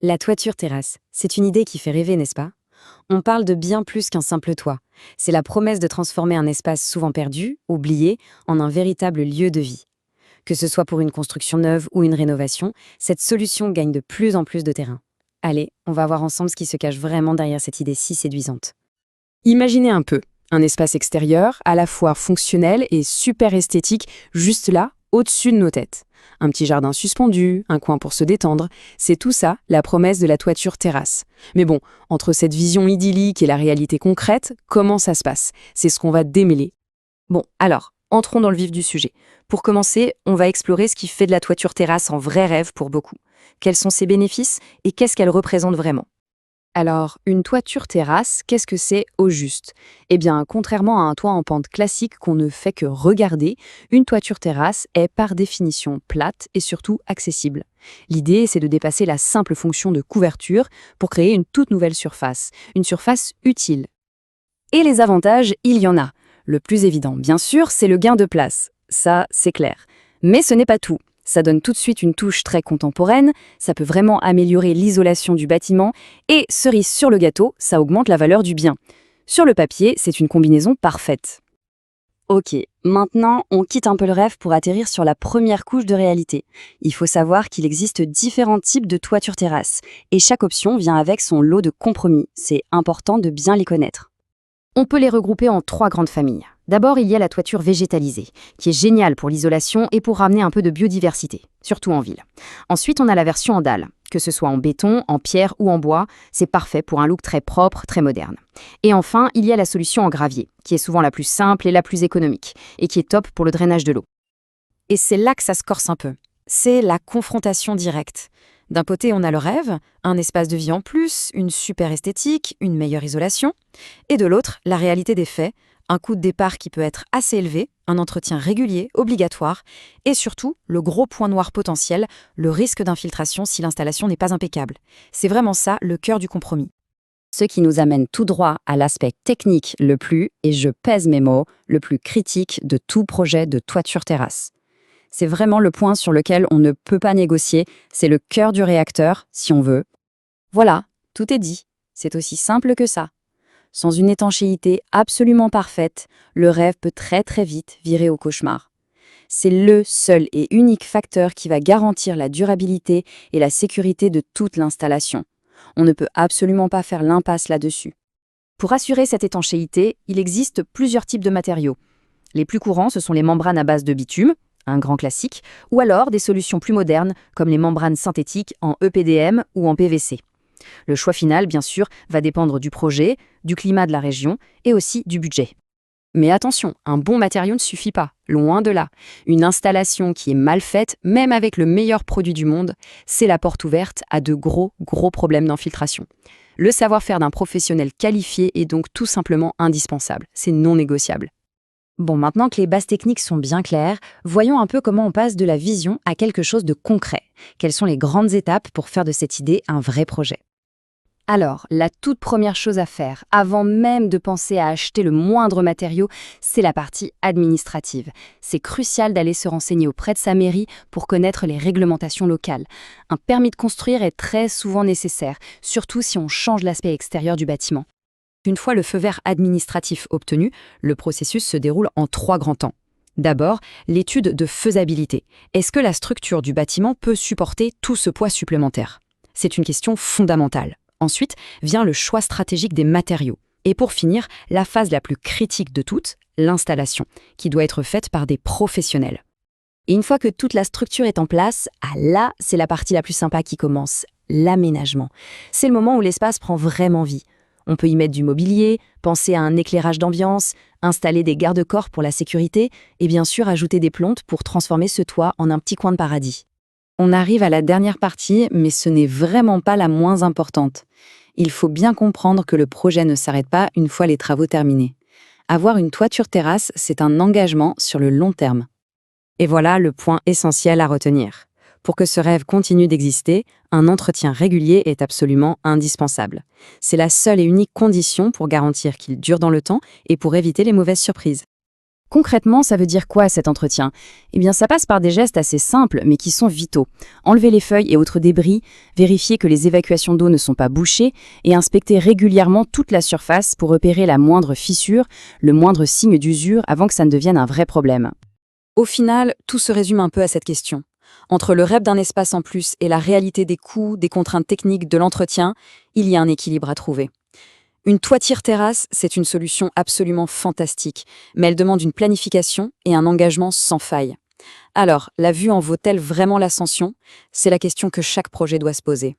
La toiture terrasse, c'est une idée qui fait rêver, n'est-ce pas? On parle de bien plus qu'un simple toit. C'est la promesse de transformer un espace souvent perdu, oublié, en un véritable lieu de vie. Que ce soit pour une construction neuve ou une rénovation, cette solution gagne de plus en plus de terrain. Allez, on va voir ensemble ce qui se cache vraiment derrière cette idée si séduisante. Imaginez un peu, un espace extérieur, à la fois fonctionnel et super esthétique, juste là, au-dessus de nos têtes. Un petit jardin suspendu, un coin pour se détendre, c'est tout ça la promesse de la toiture terrasse. Mais bon, entre cette vision idyllique et la réalité concrète, comment ça se passe? C'est ce qu'on va démêler. Bon, alors, entrons dans le vif du sujet. Pour commencer, on va explorer ce qui fait de la toiture terrasse un vrai rêve pour beaucoup. Quels sont ses bénéfices et qu'est-ce qu'elle représente vraiment? Alors, une toiture terrasse, qu'est-ce que c'est au juste? Eh bien, contrairement à un toit en pente classique qu'on ne fait que regarder, une toiture terrasse est par définition plate et surtout accessible. L'idée, c'est de dépasser la simple fonction de couverture pour créer une toute nouvelle surface, une surface utile. Et les avantages, il y en a. Le plus évident, bien sûr, c'est le gain de place. Ça, c'est clair. Mais ce n'est pas tout. Ça donne tout de suite une touche très contemporaine, ça peut vraiment améliorer l'isolation du bâtiment, et cerise sur le gâteau, ça augmente la valeur du bien. Sur le papier, c'est une combinaison parfaite. Ok, maintenant, on quitte un peu le rêve pour atterrir sur la première couche de réalité. Il faut savoir qu'il existe différents types de toitures terrasses, et chaque option vient avec son lot de compromis. C'est important de bien les connaître. On peut les regrouper en trois grandes familles. D'abord, il y a la toiture végétalisée, qui est géniale pour l'isolation et pour ramener un peu de biodiversité, surtout en ville. Ensuite, on a la version en dalle, que ce soit en béton, en pierre ou en bois, c'est parfait pour un look très propre, très moderne. Et enfin, il y a la solution en gravier, qui est souvent la plus simple et la plus économique, et qui est top pour le drainage de l'eau. Et c'est là que ça se corse un peu. C'est la confrontation directe. D'un côté, on a le rêve, un espace de vie en plus, une super esthétique, une meilleure isolation. Et de l'autre, la réalité des faits, un coût de départ qui peut être assez élevé, un entretien régulier, obligatoire, et surtout, le gros point noir potentiel, le risque d'infiltration si l'installation n'est pas impeccable. C'est vraiment ça le cœur du compromis. Ce qui nous amène tout droit à l'aspect technique le plus, et je pèse mes mots, le plus critique de tout projet de toiture terrasse. C'est vraiment le point sur lequel on ne peut pas négocier, c'est le cœur du réacteur, si on veut. Voilà, tout est dit. C'est aussi simple que ça. Sans une étanchéité absolument parfaite, le rêve peut très très vite virer au cauchemar. C'est le seul et unique facteur qui va garantir la durabilité et la sécurité de toute l'installation. On ne peut absolument pas faire l'impasse là-dessus. Pour assurer cette étanchéité, il existe plusieurs types de matériaux. Les plus courants, ce sont les membranes à base de bitume, un grand classique, ou alors des solutions plus modernes comme les membranes synthétiques en EPDM ou en PVC. Le choix final, bien sûr, va dépendre du projet, du climat de la région et aussi du budget. Mais attention, un bon matériau ne suffit pas, loin de là. Une installation qui est mal faite, même avec le meilleur produit du monde, c'est la porte ouverte à de gros problèmes d'infiltration. Le savoir-faire d'un professionnel qualifié est donc tout simplement indispensable, c'est non négociable. Bon, maintenant que les bases techniques sont bien claires, voyons un peu comment on passe de la vision à quelque chose de concret. Quelles sont les grandes étapes pour faire de cette idée un vrai projet? Alors, la toute première chose à faire, avant même de penser à acheter le moindre matériau, c'est la partie administrative. C'est crucial d'aller se renseigner auprès de sa mairie pour connaître les réglementations locales. Un permis de construire est très souvent nécessaire, surtout si on change l'aspect extérieur du bâtiment. Une fois le feu vert administratif obtenu, le processus se déroule en trois grands temps. D'abord, l'étude de faisabilité. Est-ce que la structure du bâtiment peut supporter tout ce poids supplémentaire? C'est une question fondamentale. Ensuite, vient le choix stratégique des matériaux. Et pour finir, la phase la plus critique de toutes, l'installation, qui doit être faite par des professionnels. Et une fois que toute la structure est en place, là, c'est la partie la plus sympa qui commence, l'aménagement. C'est le moment où l'espace prend vraiment vie. On peut y mettre du mobilier, penser à un éclairage d'ambiance, installer des garde-corps pour la sécurité et bien sûr ajouter des plantes pour transformer ce toit en un petit coin de paradis. On arrive à la dernière partie, mais ce n'est vraiment pas la moins importante. Il faut bien comprendre que le projet ne s'arrête pas une fois les travaux terminés. Avoir une toiture terrasse, c'est un engagement sur le long terme. Et voilà le point essentiel à retenir. Pour que ce rêve continue d'exister, un entretien régulier est absolument indispensable. C'est la seule et unique condition pour garantir qu'il dure dans le temps et pour éviter les mauvaises surprises. Concrètement, ça veut dire quoi cet entretien? Eh bien, ça passe par des gestes assez simples, mais qui sont vitaux. Enlever les feuilles et autres débris, vérifier que les évacuations d'eau ne sont pas bouchées et inspecter régulièrement toute la surface pour repérer la moindre fissure, le moindre signe d'usure avant que ça ne devienne un vrai problème. Au final, tout se résume un peu à cette question. Entre le rêve d'un espace en plus et la réalité des coûts, des contraintes techniques de l'entretien, il y a un équilibre à trouver. Une toiture terrasse, c'est une solution absolument fantastique, mais elle demande une planification et un engagement sans faille. Alors, la vue en vaut-elle vraiment l'ascension? C'est la question que chaque projet doit se poser.